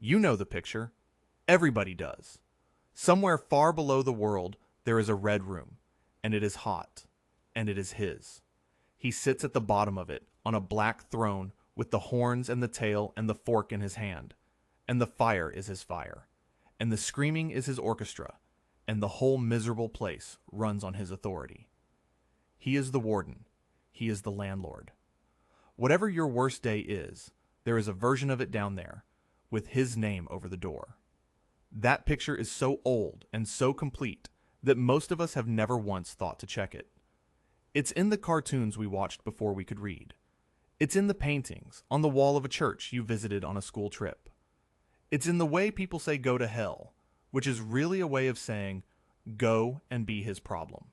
You know the picture. Everybody does. Somewhere far below the world, there is a red room, and it is hot, and it is his. He sits at the bottom of it, on a black throne, with the horns and the tail and the fork in his hand. And the fire is his fire, and the screaming is his orchestra, and the whole miserable place runs on his authority. He is the warden. He is the landlord. Whatever your worst day is, there is a version of it down there, with his name over the door. That picture is so old and so complete that most of us have never once thought to check it. It's in the cartoons we watched before we could read. It's in the paintings on the wall of a church you visited on a school trip. It's in the way people say go to hell, which is really a way of saying go and be his problem.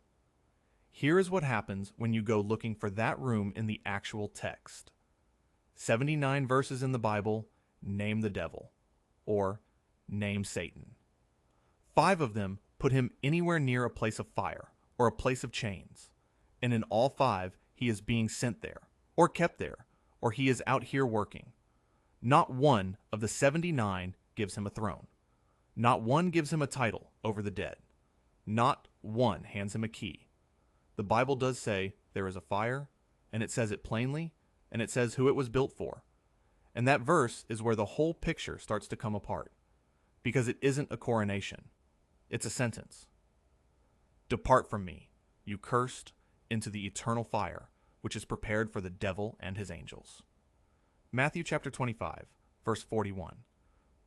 Here is what happens when you go looking for that room in the actual text. 79 verses in the Bible, name the devil, or name Satan. 5 of them put him anywhere near a place of fire or a place of chains, and in all 5 he is being sent there, or kept there, or he is out here working. Not one of the 79 gives him a throne. Not one gives him a title over the dead. Not one hands him a key. The Bible does say there is a fire, and it says it plainly, and it says who it was built for. And that verse is where the whole picture starts to come apart, because it isn't a coronation. It's a sentence. Depart from me, you cursed, into the eternal fire, which is prepared for the devil and his angels. Matthew chapter 25, verse 41.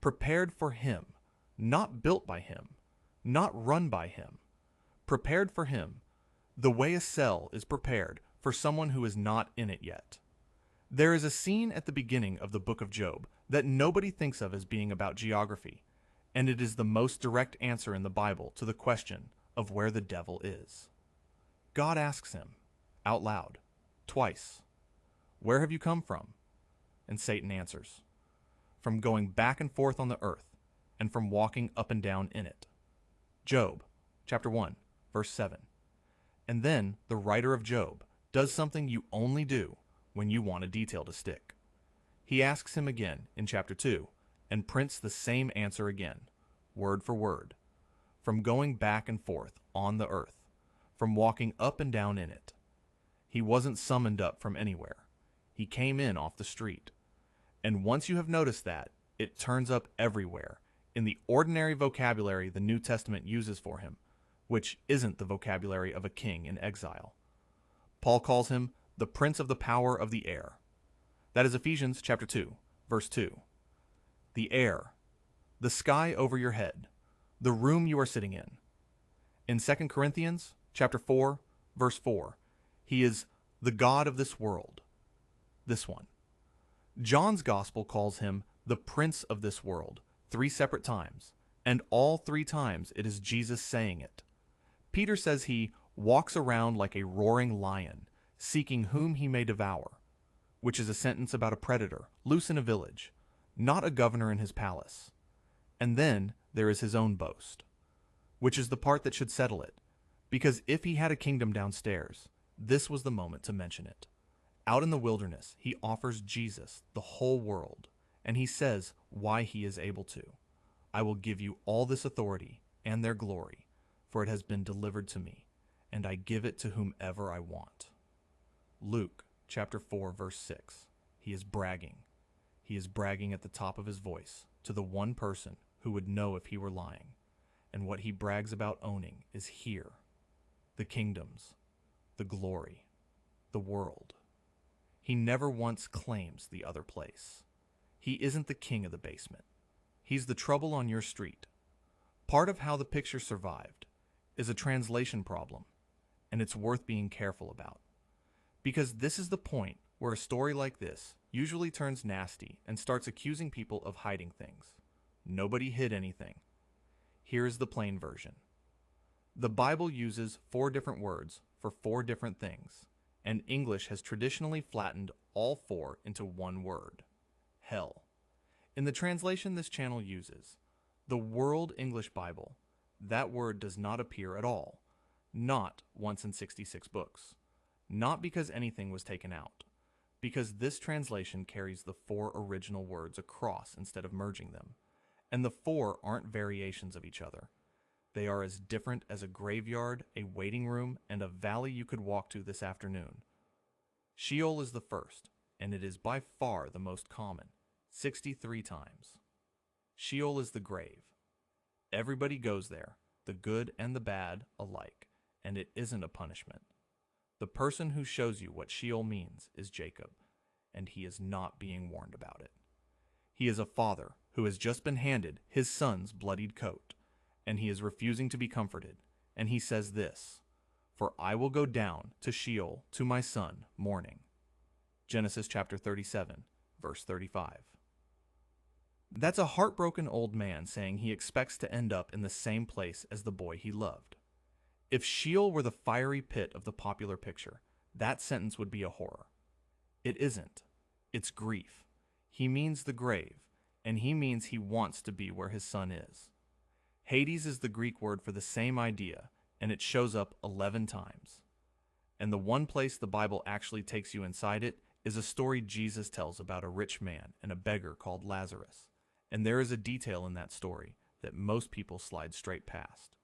Prepared for him, not built by him, not run by him. Prepared for him, the way a cell is prepared for someone who is not in it yet. There is a scene at the beginning of the book of Job that nobody thinks of as being about geography, and it is the most direct answer in the Bible to the question of where the devil is. God asks him, out loud, twice, "Where have you come from?" And Satan answers, "From going back and forth on the earth, and from walking up and down in it." Job, chapter 1, verse 7. And then the writer of Job does something you only do when you want a detail to stick. He asks him again in chapter 2 and prints the same answer again, word for word. From going back and forth on the earth, from walking up and down in it. He wasn't summoned up from anywhere. He came in off the street. And once you have noticed that, it turns up everywhere in the ordinary vocabulary the New Testament uses for him, which isn't the vocabulary of a king in exile. Paul calls him the prince of the power of the air. That is Ephesians chapter 2, verse 2. The air, the sky over your head, the room you are sitting in. In 2 Corinthians chapter 4, verse 4, he is the God of this world. This one. John's gospel calls him the prince of this world 3 separate times, and all 3 times it is Jesus saying it. Peter says he walks around like a roaring lion, seeking whom he may devour, which is a sentence about a predator loose in a village, not a governor in his palace. And then there is his own boast, which is the part that should settle it, because if he had a kingdom downstairs, this was the moment to mention it. Out in the wilderness, he offers Jesus the whole world, and he says why he is able to. I will give you all this authority and their glory, for it has been delivered to me, and I give it to whomever I want. Luke chapter 4, verse 6. He is bragging. He is bragging at the top of his voice to the one person who would know if he were lying. And what he brags about owning is here. The kingdoms, the glory, the world. He never once claims the other place. He isn't the king of the basement. He's the trouble on your street. Part of how the picture survived is a translation problem, and it's worth being careful about. Because this is the point where a story like this usually turns nasty and starts accusing people of hiding things. Nobody hid anything. Here is the plain version. The Bible uses 4 different words for 4 different things, and English has traditionally flattened all 4 into one word: hell. In the translation this channel uses, the World English Bible, that word does not appear at all, not once in 66 books. Not because anything was taken out, because this translation carries the 4 original words across instead of merging them, And the four aren't variations of each other. They are as different as a graveyard, a waiting room, and a valley you could walk to this afternoon. Sheol is the first, and it is by far the most common, 63 times. Sheol is the grave. Everybody goes there, the good and the bad alike, and it isn't a punishment. The person who shows you what Sheol means is Jacob, and he is not being warned about it. He is a father who has just been handed his son's bloodied coat, and he is refusing to be comforted, and he says this, "For I will go down to Sheol to my son mourning." Genesis chapter 37, verse 35. That's a heartbroken old man saying he expects to end up in the same place as the boy he loved. If Sheol were the fiery pit of the popular picture, that sentence would be a horror. It isn't. It's grief. He means the grave, and he means he wants to be where his son is. Hades is the Greek word for the same idea, and it shows up 11 times. And the one place the Bible actually takes you inside it is a story Jesus tells about a rich man and a beggar called Lazarus. And there is a detail in that story that most people slide straight past.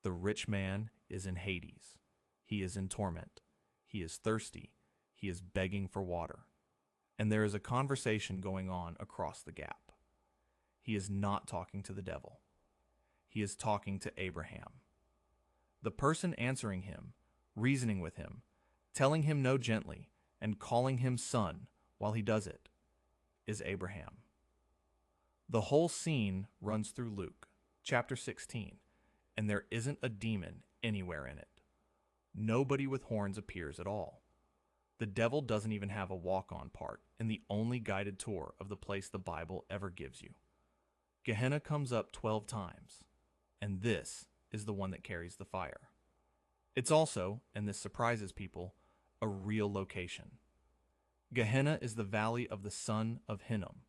The rich man is in Hades. He is in torment. He is thirsty. He is begging for water. And there is a conversation going on across the gap. He is not talking to the devil. He is talking to Abraham. The person answering him, reasoning with him, telling him no gently, and calling him son while he does it, is Abraham. The whole scene runs through Luke, chapter 16, and there isn't a demon anywhere in it. Nobody with horns appears at all. The devil doesn't even have a walk-on part in the only guided tour of the place the Bible ever gives you. Gehenna comes up 12 times, and this is the one that carries the fire. It's also, and this surprises people, a real location. Gehenna is the valley of the son of Hinnom,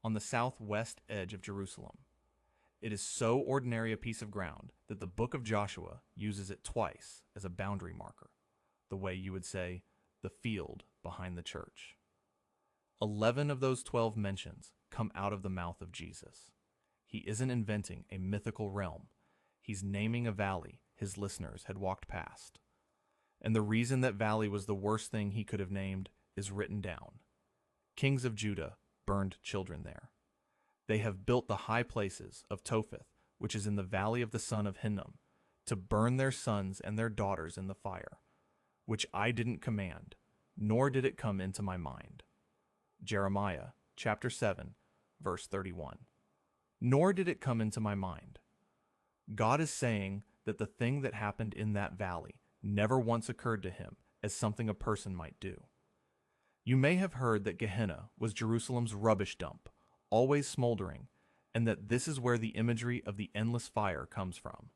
on the southwest edge of Jerusalem. It is so ordinary a piece of ground that the book of Joshua uses it twice as a boundary marker, the way you would say, the field behind the church. 11 of those 12 mentions come out of the mouth of Jesus. He isn't inventing a mythical realm. He's naming a valley his listeners had walked past. And the reason that valley was the worst thing he could have named is written down. Kings of Judah burned children there. They have built the high places of Topheth, which is in the valley of the son of Hinnom, to burn their sons and their daughters in the fire, which I didn't command, nor did it come into my mind. Jeremiah chapter 7, verse 31. Nor did it come into my mind. God is saying that the thing that happened in that valley never once occurred to him as something a person might do. You may have heard that Gehenna was Jerusalem's rubbish dump, always smoldering, and that this is where the imagery of the endless fire comes from.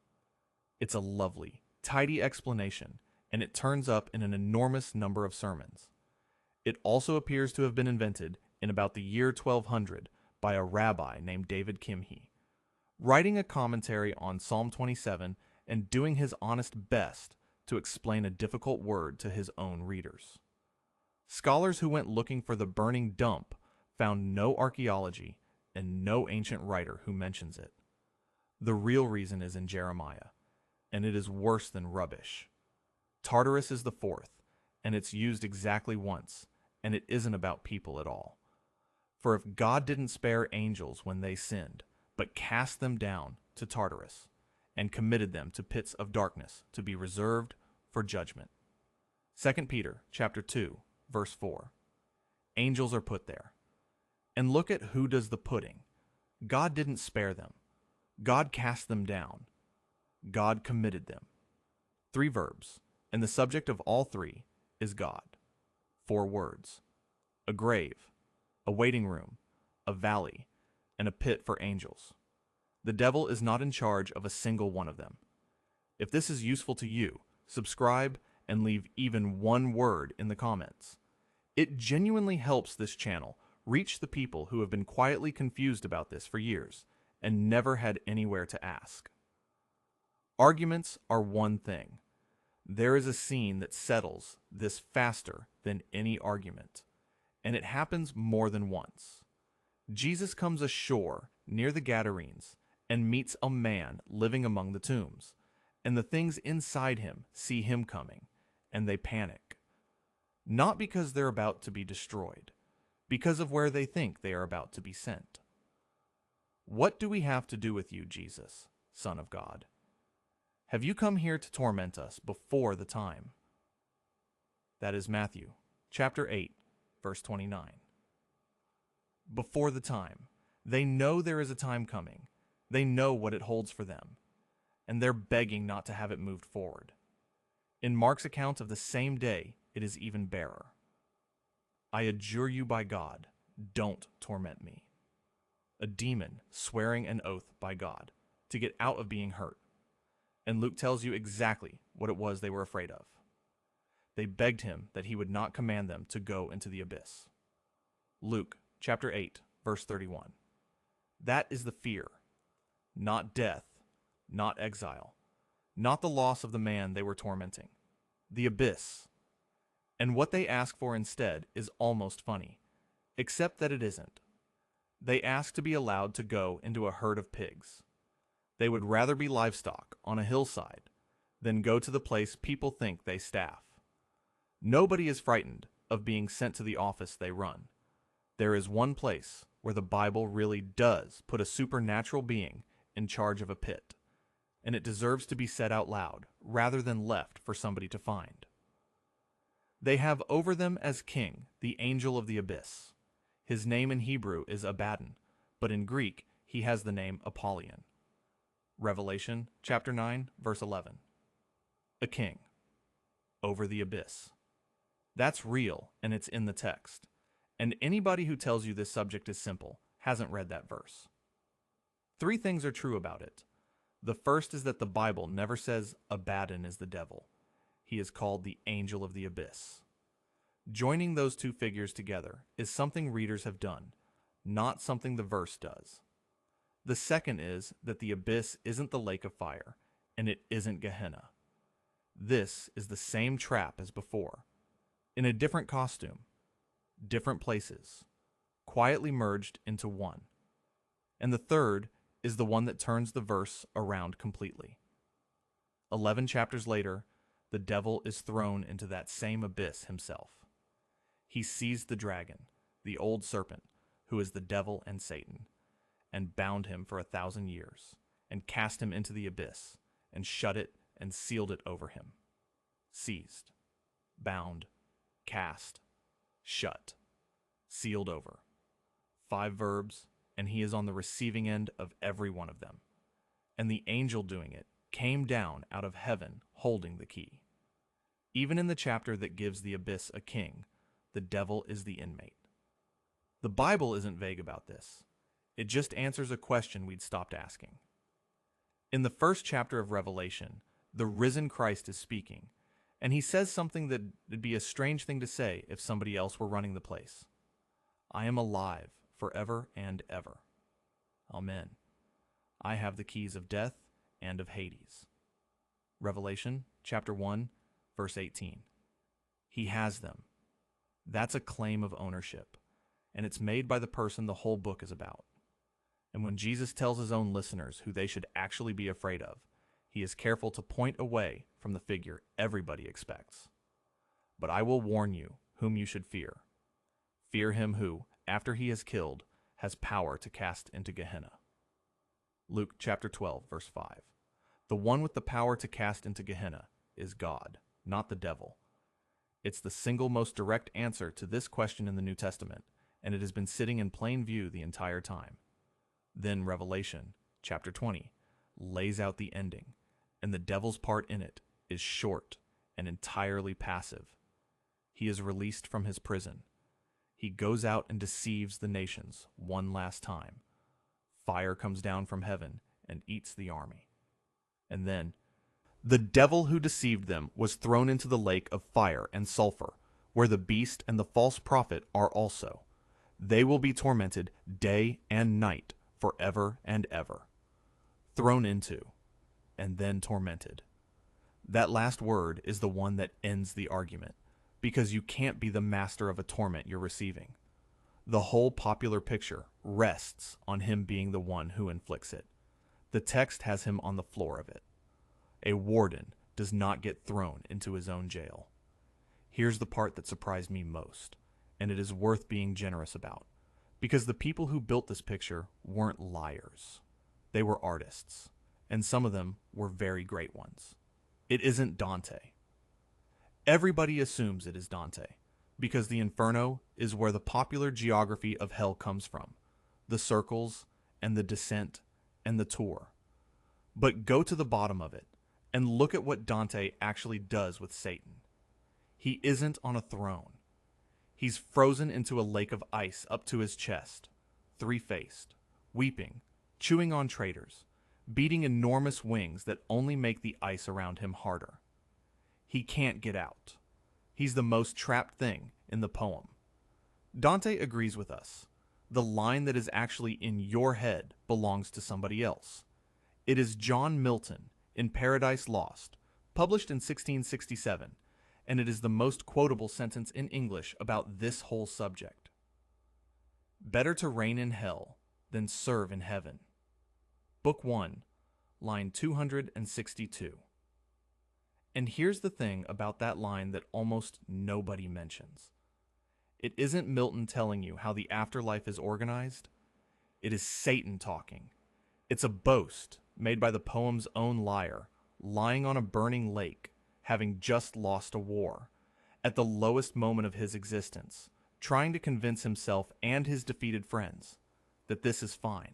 It's a lovely, tidy explanation, and it turns up in an enormous number of sermons. It also appears to have been invented in about the year 1200 by a rabbi named David Kimhi, writing a commentary on Psalm 27 and doing his honest best to explain a difficult word to his own readers. Scholars who went looking for the burning dump found no archaeology and no ancient writer who mentions it. The real reason is in Jeremiah, and it is worse than rubbish. Tartarus is the fourth, and it's used exactly once, and it isn't about people at all. For if God didn't spare angels when they sinned, but cast them down to Tartarus, and committed them to pits of darkness to be reserved for judgment. 2 Peter chapter 2, verse 4. Angels are put there. And look at who does the putting. God didn't spare them. God cast them down. God committed them. 3 verbs, and the subject of all 3 is God. 4 words. A grave, a waiting room, a valley, and a pit for angels. The devil is not in charge of a single one of them. If this is useful to you, subscribe and leave even 1 word in the comments. It genuinely helps this channel reach the people who have been quietly confused about this for years and never had anywhere to ask. Arguments are one thing. There is a scene that settles this faster than any argument, and it happens more than once. Jesus comes ashore near the Gadarenes, and meets a man living among the tombs. And the things inside him see him coming, and they panic. Not because they're about to be destroyed, because of where they think they are about to be sent. What do we have to do with you, Jesus, Son of God? Have you come here to torment us before the time? That is Matthew, chapter 8, verse 29. Before the time. They know there is a time coming. They know what it holds for them. And they're begging not to have it moved forward. In Mark's account of the same day, it is even barer. I adjure you by God, don't torment me. A demon swearing an oath by God to get out of being hurt. And Luke tells you exactly what it was they were afraid of. They begged him that he would not command them to go into the abyss. Luke chapter 8, verse 31. That is the fear, not death, not exile, not the loss of the man they were tormenting, the abyss. And what they ask for instead is almost funny, except that it isn't. They ask to be allowed to go into a herd of pigs. They would rather be livestock on a hillside than go to the place people think they staff. Nobody is frightened of being sent to the office they run. There is one place where the Bible really does put a supernatural being in charge of a pit, and it deserves to be said out loud rather than left for somebody to find. They have over them as king the angel of the abyss. His name in Hebrew is Abaddon, but in Greek he has the name Apollyon. Revelation chapter 9, verse 11. A king over the abyss. That's real, and it's in the text. And anybody who tells you this subject is simple hasn't read that verse. 3 things are true about it. The first is that the Bible never says Abaddon is the devil. He is called the angel of the abyss. Joining those 2 figures together is something readers have done, not something the verse does. The second is that the abyss isn't the lake of fire, and it isn't Gehenna. This is the same trap as before, in a different costume, different places, quietly merged into one. And the third is the one that turns the verse around completely. 11 chapters later, the devil is thrown into that same abyss himself. He seized the dragon, the old serpent, who is the devil and Satan, and bound him for 1,000 years, and cast him into the abyss, and shut it and sealed it over him. Seized, bound, cast, shut, sealed over. 5 verbs, and he is on the receiving end of every one of them. And the angel doing it came down out of heaven holding the key. Even in the chapter that gives the abyss a king, the devil is the inmate. The Bible isn't vague about this. It just answers a question we'd stopped asking. In the first chapter of Revelation, the risen Christ is speaking, and he says something that would be a strange thing to say if somebody else were running the place. I am alive forever and ever. Amen. I have the keys of death and of Hades. Revelation chapter 1, verse 18. He has them. That's a claim of ownership, and it's made by the person the whole book is about. And when Jesus tells his own listeners who they should actually be afraid of, he is careful to point away from the figure everybody expects. But I will warn you whom you should fear. Fear him who, after he is killed, has power to cast into Gehenna. Luke chapter 12, verse 5. The one with the power to cast into Gehenna is God, not the devil. It's the single most direct answer to this question in the New Testament, and it has been sitting in plain view the entire time. Then Revelation chapter 20 lays out the ending, and the devil's part in it is short and entirely passive. He is released from his prison. He goes out and deceives the nations one last time. Fire comes down from heaven and eats the army. And then, the devil who deceived them was thrown into the lake of fire and sulfur, where the beast and the false prophet are also. They will be tormented day and night forever and ever. Thrown into, and then tormented. That last word is the one that ends the argument, because you can't be the master of a torment you're receiving. The whole popular picture rests on him being the one who inflicts it. The text has him on the floor of it. A warden does not get thrown into his own jail. Here's the part that surprised me most, and it is worth being generous about, because the people who built this picture weren't liars. They were artists, and some of them were very great ones. It isn't Dante. Everybody assumes it is Dante, because the Inferno is where the popular geography of hell comes from, the circles and the descent and the tour. But go to the bottom of it and look at what Dante actually does with Satan. He isn't on a throne. He's frozen into a lake of ice up to his chest, three-faced, weeping, chewing on traitors, beating enormous wings that only make the ice around him harder. He can't get out. He's the most trapped thing in the poem. Dante agrees with us. The line that is actually in your head belongs to somebody else. It is John Milton in Paradise Lost, published in 1667, and it is the most quotable sentence in English about this whole subject. Better to reign in hell than serve in heaven. Book 1, line 262. And here's the thing about that line that almost nobody mentions. It isn't Milton telling you how the afterlife is organized. It is Satan talking. It's a boast made by the poem's own liar, lying on a burning lake, having just lost a war, at the lowest moment of his existence, trying to convince himself and his defeated friends that this is fine.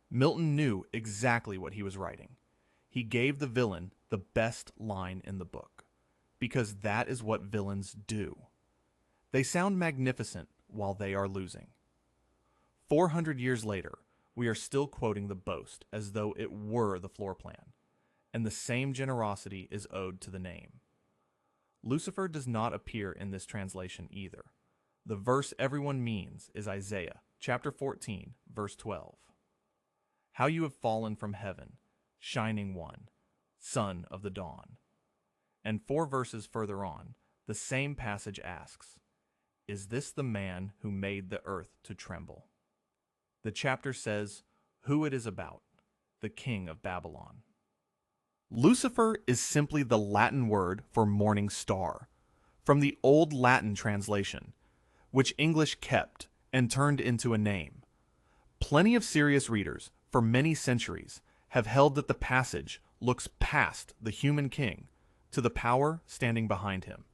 Milton knew exactly what he was writing. He gave the villain the best line in the book, because that is what villains do. They sound magnificent while they are losing. 400 years later, we are still quoting the boast as though it were the floor plan, and the same generosity is owed to the name. Lucifer does not appear in this translation either. The verse everyone means is Isaiah chapter 14, verse 12. How you have fallen from heaven, shining one, son of the dawn. And 4 verses further on, the same passage asks, is this the man who made the earth to tremble? The chapter says who it is about, the king of Babylon. Lucifer is simply the Latin word for morning star, from the old Latin translation, which English kept and turned into a name. Plenty of serious readers, for many centuries, have held that the passage looks past the human king to the power standing behind him.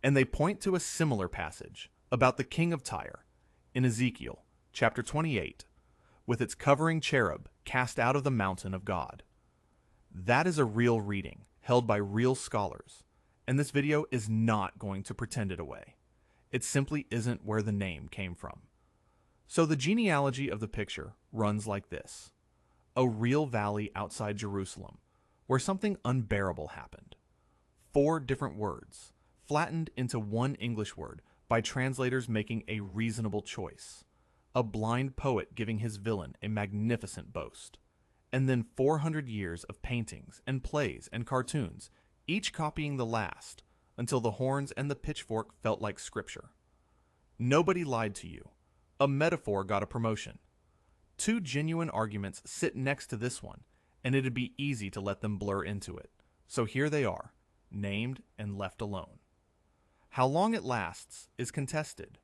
And they point to a similar passage about the king of Tyre in Ezekiel chapter 28, with its covering cherub cast out of the mountain of God. That is a real reading held by real scholars, and this video is not going to pretend it away. It simply isn't where the name came from. So the genealogy of the picture runs like this. A real valley outside Jerusalem, where something unbearable happened. 4 different words, flattened into one English word by translators making a reasonable choice. A blind poet giving his villain a magnificent boast. And then 400 years of paintings and plays and cartoons, each copying the last, until the horns and the pitchfork felt like scripture. Nobody lied to you. A metaphor got a promotion. 2 genuine arguments sit next to this one, and it'd be easy to let them blur into it. So here they are, named and left alone. How long it lasts is contested.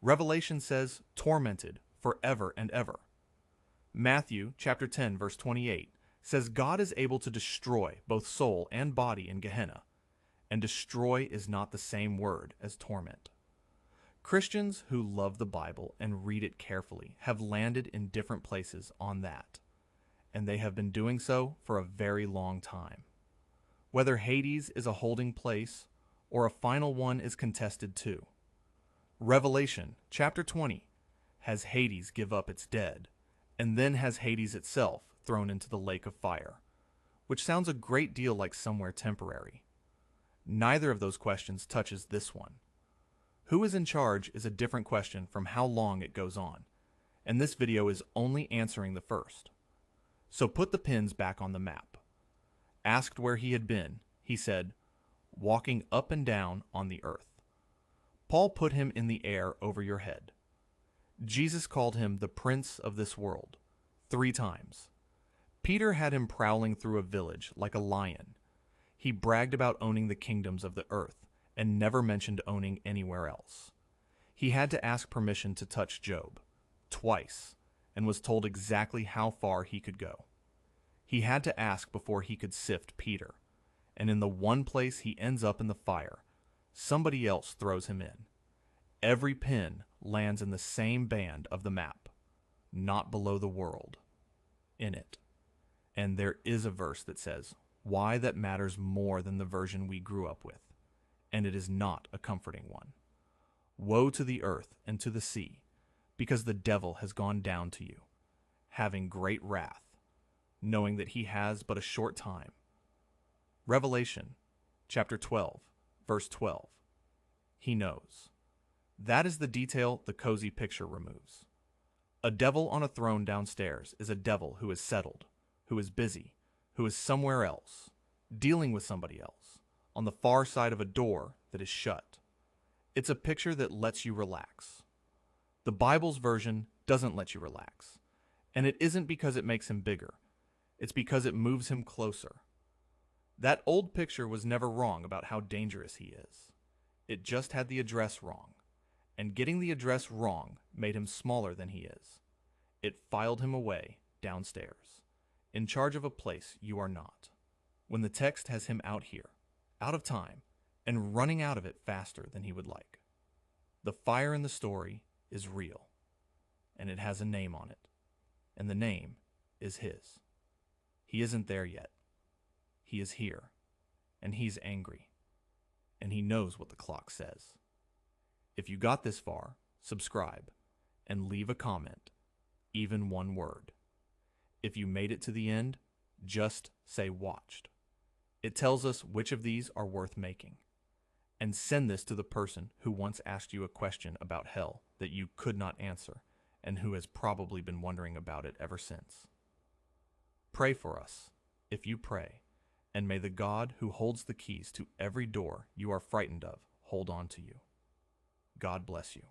Revelation says tormented forever and ever. Matthew chapter 10 verse 28 says God is able to destroy both soul and body in Gehenna, and destroy is not the same word as torment. Christians who love the Bible and read it carefully have landed in different places on that, and they have been doing so for a very long time. Whether Hades is a holding place or a final one is contested too. Revelation chapter 20 has Hades give up its dead, and then has Hades itself thrown into the lake of fire, which sounds a great deal like somewhere temporary. Neither of those questions touches this one. Who is in charge is a different question from how long it goes on, and this video is only answering the first. So put the pins back on the map. Asked where he had been, he said, walking up and down on the earth. Paul put him in the air over your head. Jesus called him the prince of this world 3 times. Peter had him prowling through a village like a lion. He bragged about owning the kingdoms of the earth and never mentioned owning anywhere else. He had to ask permission to touch Job twice and was told exactly how far he could go. He had to ask before he could sift Peter, and in the one place he ends up in the fire, somebody else throws him in. Every pin lands in the same band of the map, not below the world, in it. And there is a verse that says, why that matters more than the version we grew up with, and it is not a comforting one. Woe to the earth and to the sea, because the devil has gone down to you, having great wrath, knowing that he has but a short time. Revelation chapter 12, verse 12. He knows. That is the detail the cozy picture removes. A devil on a throne downstairs is a devil who is settled, who is busy, who is somewhere else, dealing with somebody else, on the far side of a door that is shut. It's a picture that lets you relax. The Bible's version doesn't let you relax, and it isn't because it makes him bigger. It's because it moves him closer. That old picture was never wrong about how dangerous he is. It just had the address wrong, and getting the address wrong made him smaller than he is. It filed him away downstairs, in charge of a place you are not. When the text has him out here, out of time, and running out of it faster than he would like. The fire in the story is real, and it has a name on it, and the name is his. He isn't there yet. He is here, and he's angry, and he knows what the clock says. If you got this far, subscribe, and leave a comment, even one word. If you made it to the end, just say watched. It tells us which of these are worth making. And send this to the person who once asked you a question about hell that you could not answer, and who has probably been wondering about it ever since. Pray for us, if you pray, and may the God who holds the keys to every door you are frightened of hold on to you. God bless you.